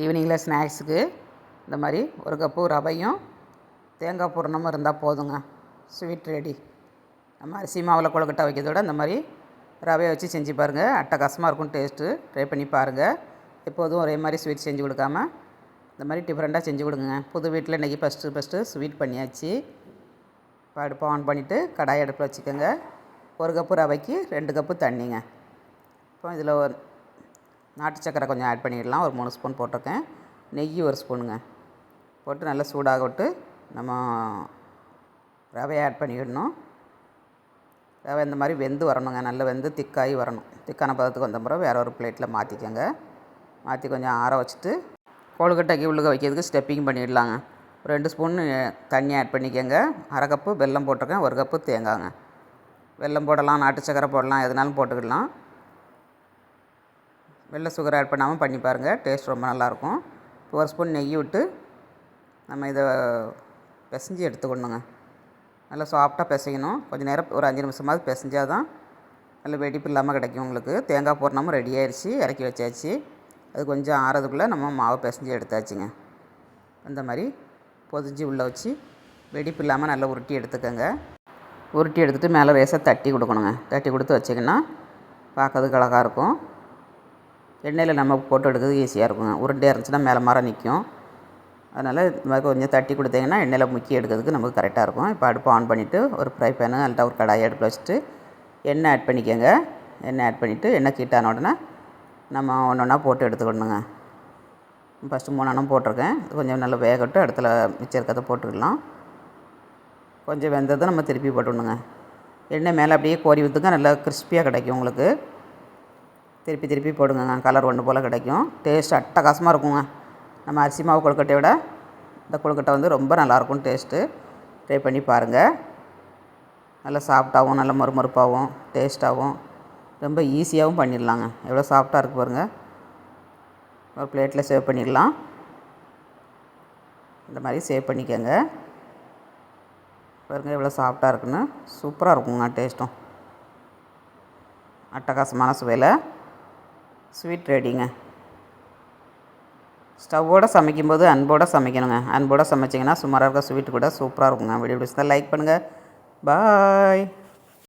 ஈவினிங்கில் ஸ்நாக்ஸுக்கு இந்த மாதிரி ஒரு கப்பு ரவையும் தேங்காய் பூரணமும் இருந்தால் போதுங்க. Sweet ready. நம்ம அரிசி மாவில் கொழுக்கட்டை வைக்கிறதோட இந்த மாதிரி ரவையை வச்சு செஞ்சு பாருங்கள். அட்டகாசமாக இருக்கும் டேஸ்ட்டு. ட்ரை பண்ணி பாருங்கள். எப்போதும் ஒரே மாதிரி ஸ்வீட் செஞ்சு கொடுக்காம இந்த மாதிரி டிஃப்ரெண்ட்டாக செஞ்சு கொடுங்க. புது வீட்டில் இன்றைக்கி ஃபஸ்ட்டு ஸ்வீட் பண்ணியாச்சு. இப்போ அடுப்பை ஆன் பண்ணிவிட்டு கடாய் அடுப்பில் வச்சுக்கோங்க. ஒரு கப்பு ரவைக்கு 2 கப்பு தண்ணிங்க. இப்போ இதில் ஒரு நாட்டு சக்கரை கொஞ்சம் ஆட் பண்ணிடலாம். ஒரு 3 ஸ்பூன் போட்டிருக்கேன். நெய் 1 ஸ்பூனுங்க போட்டு நல்லா சூடாக விட்டு நம்ம ரவையை ஆட் பண்ணிவிடணும். ரவை இந்த மாதிரி வெந்து வரணுங்க. நல்லா வெந்து திக்காகி வரணும். திக்கான பதத்துக்கு வந்த பிறகு வேறு ஒரு பிளேட்டில் மாற்றிக்கோங்க. மாற்றி கொஞ்சம் ஆற வச்சுட்டு கொழுக்கட்டைக்கு உள்ளுக வைக்கிறதுக்கு ஸ்டெப்பிங் பண்ணிடலாங்க. ஒரு 2 ஸ்பூன் தண்ணி ஆட் பண்ணிக்கோங்க. அரை கப்பு வெல்லம் போட்டிருக்கேன். 1 கப்பு தேங்காய்ங்க. வெல்லம் போடலாம், நாட்டு சக்கரை போடலாம், எதுனாலும் போட்டுக்கிடலாம். வெள்ளை சுகர் ஆட் பண்ணாமல் பண்ணி பாருங்கள். டேஸ்ட் ரொம்ப நல்லாயிருக்கும். இப்போ 1 ஸ்பூன் நெய் விட்டு நம்ம இதை பிசைஞ்சு எடுத்துக்கணுங்க. நல்லா சாஃப்டாக பிசையணும். கொஞ்சம் நேரம் ஒரு 5 நிமிஷமாவது பிசைஞ்சால் தான் நல்ல வெடிப்பு இல்லாமல் கிடைக்கும் உங்களுக்கு. தேங்காய் பூரணமும் ரெடி ஆயிடுச்சு. இறக்கி வச்சாச்சு. அது கொஞ்சம் ஆறதுக்குள்ளே நம்ம மாவு பிசைஞ்சு எடுத்தாச்சுங்க. அந்த மாதிரி பொதிஞ்சு உள்ளே வச்சு வெடிப்பு இல்லாமல் நல்லா உருட்டி எடுத்துக்கோங்க. உருட்டி எடுத்துகிட்டு மேலே லேசாக தட்டி கொடுக்கணுங்க. தட்டி கொடுத்து வச்சிங்கன்னா பார்க்கறதுக்கு அழகாக இருக்கும். எண்ணெயில் நம்ம போட்டு எடுக்கிறது ஈஸியாக இருக்குங்க. உருண்டையாக இருந்துச்சுன்னா மேலே மரம் நிற்கும். அதனால் இந்த மாதிரி கொஞ்சம் தட்டி கொடுத்தீங்கன்னா எண்ணெயில் முக்கி எடுக்கிறதுக்கு நமக்கு கரெக்டாக இருக்கும். இப்போ அடுப்பு ஆன் பண்ணிவிட்டு ஒரு ஃப்ரை பேனு அல்லட்டா ஒரு கடாயை அடுப்பில் வச்சுட்டு எண்ணெய் ஆட் பண்ணிக்கோங்க. எண்ணெய் ஆட் பண்ணிவிட்டு எண்ணெய் ஹீட்டான உடனே நம்ம ஒன்று ஒன்றா போட்டு எடுத்துக்கணுங்க. ஃபஸ்ட்டு 3 எண்ணம் போட்டிருக்கேன். கொஞ்சம் நல்லா வேகட்டு இடத்துல மிச்சம் இருக்கிறத போட்டுக்கலாம். கொஞ்சம் வெந்ததை நம்ம திருப்பி போட்டுடணுங்க. எண்ணெய் மேலே அப்படியே கோரி ஊற்றுங்க. நல்லா கிறிஸ்பியாக கிடைக்கும் உங்களுக்கு. திருப்பி போடுங்க. கலர் ஒன்று போல் கிடைக்கும். டேஸ்ட் அட்டகாசமாக இருக்குங்க. நம்ம அரிசி மாவு கொழுக்கட்டையை விட இந்த கொழுக்கட்டை வந்து ரொம்ப நல்லாயிருக்கும் டேஸ்ட்டு. ட்ரை பண்ணி பாருங்கள். நல்லா சாஃப்டாகவும் நல்ல மொறுமொறுப்பாகவும் டேஸ்ட்டாகவும் ரொம்ப ஈஸியாகவும் பண்ணிடலாங்க. எவ்வளோ சாஃப்டாக இருக்குது பாருங்கள். ஒரு பிளேட்டில் சேவ் பண்ணிடலாம். இந்த மாதிரி சேவ் பண்ணிக்கோங்க. பாருங்கள் எவ்வளோ சாஃப்டாக இருக்குன்னு. சூப்பராக இருக்குங்க டேஸ்ட்டும். அட்டகாசமான சுவையில் ஸ்வீட் ரெடிங்க. ஸ்டவ்வோடு சமைக்கும்போது அன்போடு சமைக்கணுங்க. அன்போடு சமைச்சிங்கன்னா சுமாராக இருக்க ஸ்வீட்டு கூட சூப்பராக இருக்குங்க. வீடியோ பிடிச்சா லைக் பண்ணுங்கள். பாய்.